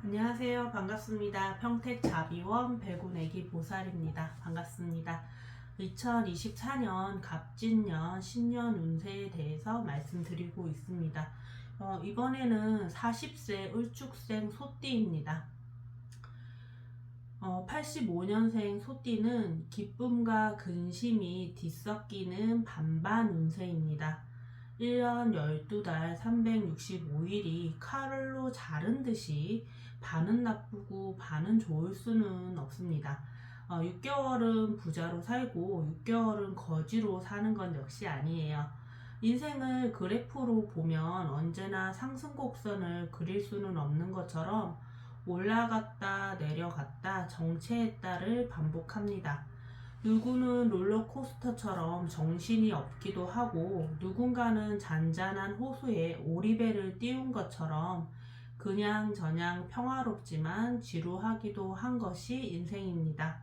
안녕하세요. 반갑습니다. 평택자비원 배구내기 보살입니다. 반갑습니다. 2024년 갑진년 신년 운세에 대해서 말씀드리고 있습니다. 이번에는 40세 을축생 소띠입니다. 85년생 소띠는 기쁨과 근심이 뒤섞이는 반반 운세입니다. 1년 12달 365일이 칼로 자른 듯이 반은 나쁘고 반은 좋을 수는 없습니다. 6개월은 부자로 살고 6개월은 거지로 사는 건 역시 아니에요. 인생을 그래프로 보면 언제나 상승곡선을 그릴 수는 없는 것처럼 올라갔다 내려갔다 정체했다를 반복합니다. 누구는 롤러코스터처럼 정신이 없기도 하고 누군가는 잔잔한 호수에 오리배를 띄운 것처럼 그냥저냥 평화롭지만 지루하기도 한 것이 인생입니다.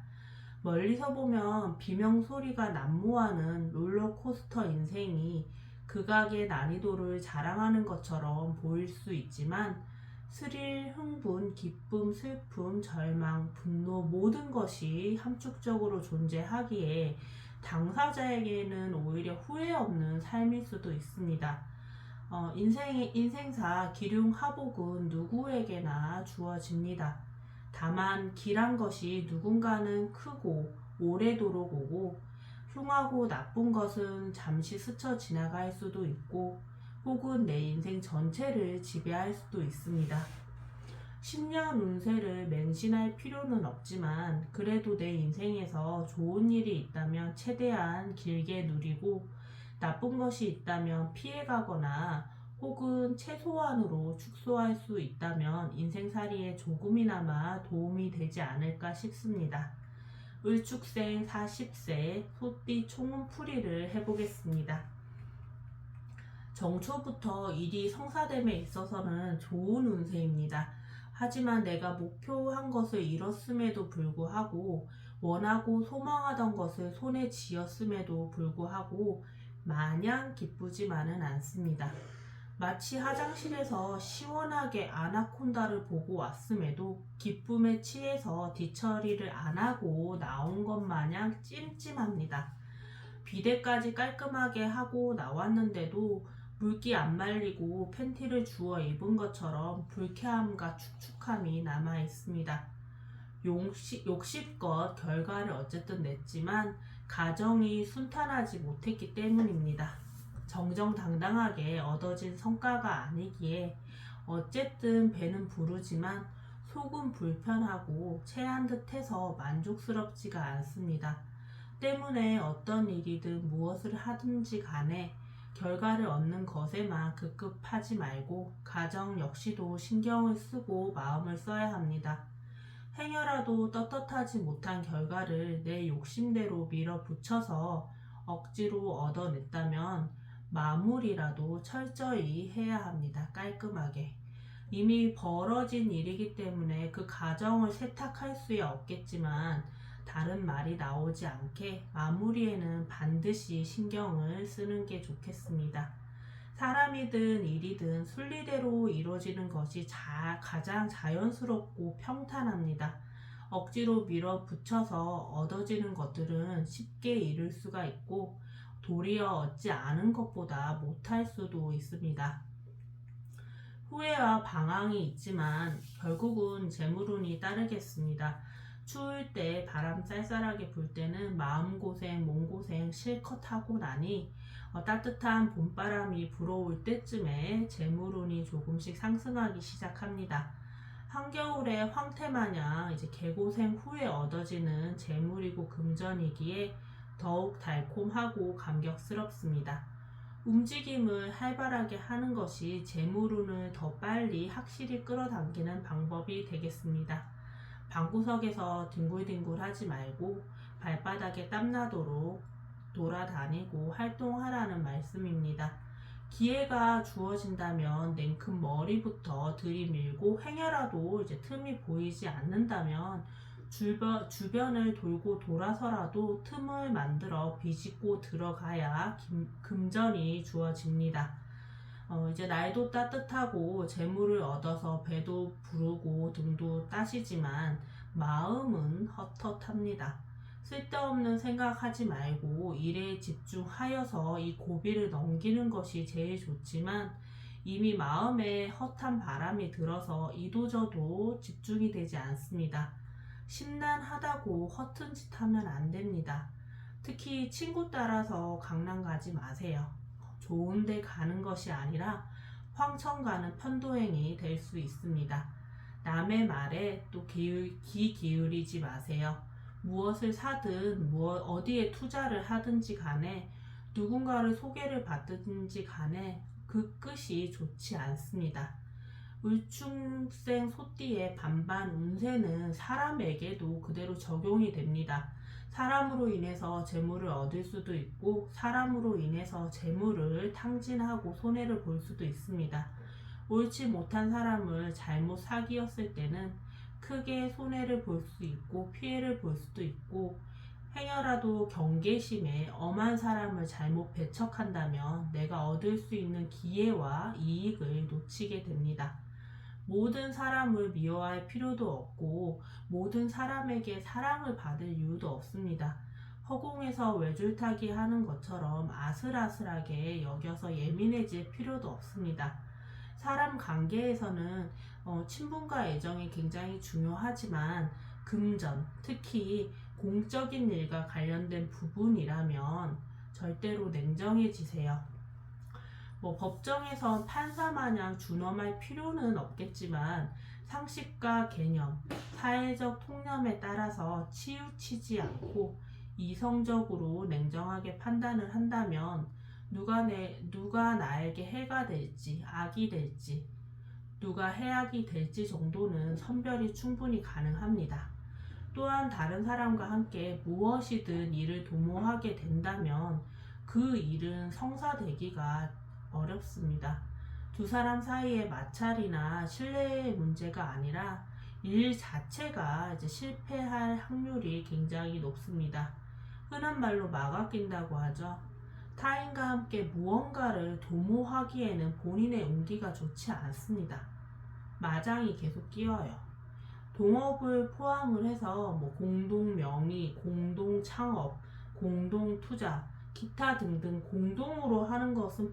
멀리서 보면 비명소리가 난무하는 롤러코스터 인생이 극악의 난이도를 자랑하는 것처럼 보일 수 있지만 스릴, 흥분, 기쁨, 슬픔, 절망, 분노 모든 것이 함축적으로 존재하기에 당사자에게는 오히려 후회 없는 삶일 수도 있습니다. 인생사 기륭하복은 누구에게나 주어집니다. 다만 길한 것이 누군가는 크고 오래도록 오고 흉하고 나쁜 것은 잠시 스쳐 지나갈 수도 있고 혹은 내 인생 전체를 지배할 수도 있습니다. 10년 운세를 맹신할 필요는 없지만 그래도 내 인생에서 좋은 일이 있다면 최대한 길게 누리고 나쁜 것이 있다면 피해가거나 혹은 최소한으로 축소할 수 있다면 인생살이에 조금이나마 도움이 되지 않을까 싶습니다. 을축생 40세 소띠 총운풀이를 해보겠습니다. 정초부터 일이 성사됨에 있어서는 좋은 운세입니다. 하지만 내가 목표한 것을 이뤘음에도 불구하고 원하고 소망하던 것을 손에 쥐었음에도 불구하고 마냥 기쁘지만은 않습니다. 마치 화장실에서 시원하게 아나콘다를 보고 왔음에도 기쁨에 취해서 뒤처리를 안 하고 나온 것 마냥 찜찜합니다. 비데까지 깔끔하게 하고 나왔는데도 물기 안 말리고 팬티를 주워 입은 것처럼 불쾌함과 축축함이 남아 있습니다. 욕심껏 결과를 어쨌든 냈지만 가정이 순탄하지 못했기 때문입니다. 정정당당하게 얻어진 성과가 아니기에 어쨌든 배는 부르지만 속은 불편하고 체한 듯해서 만족스럽지가 않습니다. 때문에 어떤 일이든 무엇을 하든지 간에 결과를 얻는 것에만 급급하지 말고 가정 역시도 신경을 쓰고 마음을 써야 합니다. 행여라도 떳떳하지 못한 결과를 내 욕심대로 밀어붙여서 억지로 얻어냈다면 마무리라도 철저히 해야 합니다. 깔끔하게. 이미 벌어진 일이기 때문에 그 가정을 세탁할 수야 없겠지만 다른 말이 나오지 않게 마무리에는 반드시 신경을 쓰는 게 좋겠습니다. 사람이든 일이든 순리대로 이루어지는 것이 가장 자연스럽고 평탄합니다. 억지로 밀어붙여서 얻어지는 것들은 쉽게 이룰 수가 있고 도리어 얻지 않은 것보다 못할 수도 있습니다. 후회와 방황이 있지만 결국은 재물운이 따르겠습니다. 추울 때 바람 쌀쌀하게 불 때는 마음고생, 몸고생 실컷 하고 나니 따뜻한 봄바람이 불어올 때쯤에 재물운이 조금씩 상승하기 시작합니다. 한겨울의 황태마냥 이제 개고생 후에 얻어지는 재물이고 금전이기에 더욱 달콤하고 감격스럽습니다. 움직임을 활발하게 하는 것이 재물운을 더 빨리 확실히 끌어당기는 방법이 되겠습니다. 방구석에서 뒹굴뒹굴 하지 말고 발바닥에 땀나도록 돌아다니고 활동하라는 말씀입니다. 기회가 주어진다면 냉큼 머리부터 들이밀고 행여라도 이제 틈이 보이지 않는다면 주변을 돌고 돌아서라도 틈을 만들어 비집고 들어가야 금전이 주어집니다. 이제 날도 따뜻하고 재물을 얻어서 배도 부르고 등도 따시지만 마음은 헛헛합니다. 쓸데없는 생각하지 말고 일에 집중하여서 이 고비를 넘기는 것이 제일 좋지만 이미 마음에 헛한 바람이 들어서 이도저도 집중이 되지 않습니다. 심란하다고 허튼 짓 하면 안 됩니다. 특히 친구 따라서 강남 가지 마세요. 좋은 데 가는 것이 아니라 황천 가는 편도행이 될 수 있습니다. 남의 말에 또 귀 기울이지 마세요. 무엇을 사든 어디에 투자를 하든지 간에 누군가를 소개를 받든지 간에 그 끝이 좋지 않습니다. 울충생 소띠의 반반 운세는 사람에게도 그대로 적용이 됩니다. 사람으로 인해서 재물을 얻을 수도 있고 사람으로 인해서 재물을 탕진하고 손해를 볼 수도 있습니다. 옳지 못한 사람을 잘못 사귀었을 때는 크게 손해를 볼 수 있고 피해를 볼 수도 있고 행여라도 경계심에 엄한 사람을 잘못 배척한다면 내가 얻을 수 있는 기회와 이익을 놓치게 됩니다. 모든 사람을 미워할 필요도 없고 모든 사람에게 사랑을 받을 이유도 없습니다. 허공에서 외줄타기 하는 것처럼 아슬아슬하게 여겨서 예민해질 필요도 없습니다. 사람 관계에서는 친분과 애정이 굉장히 중요하지만 금전, 특히 공적인 일과 관련된 부분이라면 절대로 냉정해지세요. 법정에서 판사마냥 준엄할 필요는 없겠지만 상식과 개념, 사회적 통념에 따라서 치우치지 않고 이성적으로 냉정하게 판단을 한다면 누가 나에게 해가 될지 악이 될지 누가 해악이 될지 정도는 선별이 충분히 가능합니다. 또한 다른 사람과 함께 무엇이든 일을 도모하게 된다면 그 일은 성사되기가 어렵습니다. 두 사람 사이의 마찰이나 신뢰의 문제가 아니라 일 자체가 이제 실패할 확률이 굉장히 높습니다. 흔한 말로 막아 낀다고 하죠. 타인과 함께 무언가를 도모하기에는 본인의 운기가 좋지 않습니다. 마장이 계속 끼어요. 동업을 포함을 해서 공동 명의, 공동 창업, 공동 투자, 기타 등등 공동으로 하는 것은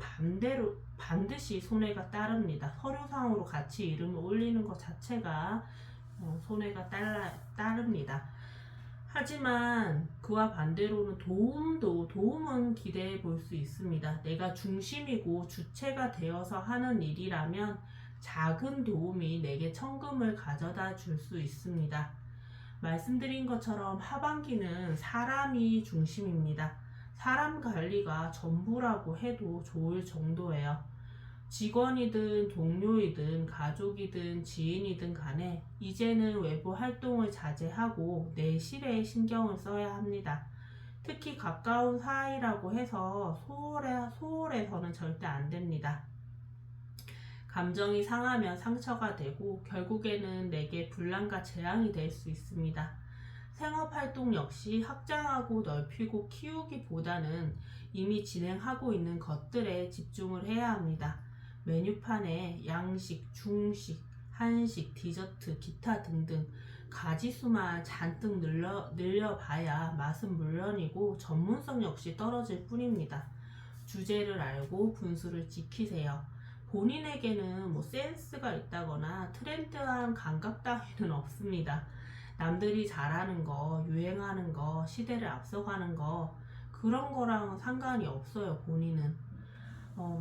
반드시 손해가 따릅니다. 서류상으로 같이 이름을 올리는 것 자체가 손해가 따릅니다. 하지만 그와 반대로는 도움은 기대해 볼 수 있습니다. 내가 중심이고 주체가 되어서 하는 일이라면 작은 도움이 내게 천금을 가져다 줄 수 있습니다. 말씀드린 것처럼 하반기는 사람이 중심입니다. 사람 관리가 전부라고 해도 좋을 정도예요. 직원이든 동료이든 가족이든 지인이든 간에 이제는 외부 활동을 자제하고 내실에 신경을 써야 합니다. 특히 가까운 사이라고 해서 소홀해서는 절대 안 됩니다. 감정이 상하면 상처가 되고 결국에는 내게 분란과 재앙이 될 수 있습니다. 생업활동 역시 확장하고 넓히고 키우기보다는 이미 진행하고 있는 것들에 집중을 해야 합니다. 메뉴판에 양식, 중식, 한식, 디저트, 기타 등등 가지수만 잔뜩 늘려봐야 맛은 물론이고 전문성 역시 떨어질 뿐입니다. 주제를 알고 분수를 지키세요. 본인에게는 센스가 있다거나 트렌드한 감각 따위는 없습니다. 남들이 잘하는 거, 유행하는 거, 시대를 앞서가는 거 그런 거랑 상관이 없어요. 본인은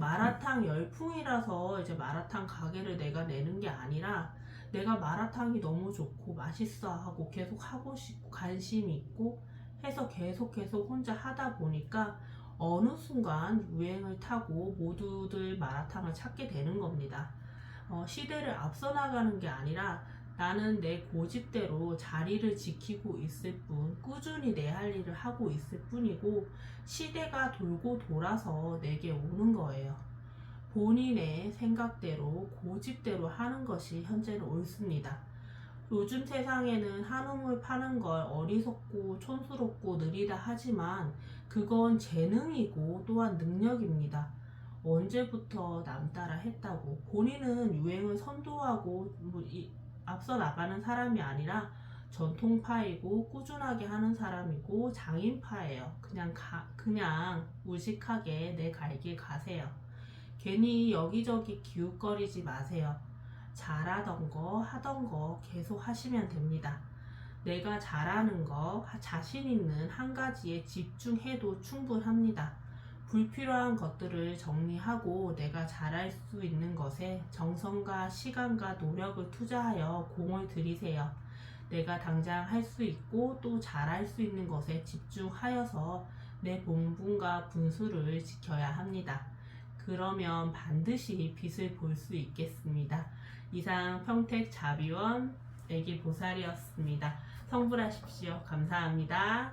마라탕 열풍이라서 이제 마라탕 가게를 내가 내는 게 아니라 내가 마라탕이 너무 좋고 맛있어 하고 계속 하고 싶고 관심이 있고 해서 계속 혼자 하다 보니까 어느 순간 유행을 타고 모두들 마라탕을 찾게 되는 겁니다. 시대를 앞서 나가는 게 아니라 나는 내 고집대로 자리를 지키고 있을 뿐, 꾸준히 내 할 일을 하고 있을 뿐이고 시대가 돌고 돌아서 내게 오는 거예요. 본인의 생각대로 고집대로 하는 것이 현재는 옳습니다. 요즘 세상에는 한우물 파는 걸 어리석고 촌스럽고 느리다 하지만 그건 재능이고 또한 능력입니다. 언제부터 남 따라 했다고. 본인은 유행을 선도하고 앞서 나가는 사람이 아니라 전통파이고 꾸준하게 하는 사람이고 장인파예요. 그냥 무식하게 내 갈 길 가세요. 괜히 여기저기 기웃거리지 마세요. 잘하던 거 하던 거 계속 하시면 됩니다. 내가 잘하는 거, 자신 있는 한 가지에 집중해도 충분합니다. 불필요한 것들을 정리하고 내가 잘할 수 있는 것에 정성과 시간과 노력을 투자하여 공을 들이세요. 내가 당장 할 수 있고 또 잘할 수 있는 것에 집중하여서 내 본분과 분수를 지켜야 합니다. 그러면 반드시 빛을 볼 수 있겠습니다. 이상 평택 자비원 애기보살이었습니다. 성불하십시오. 감사합니다.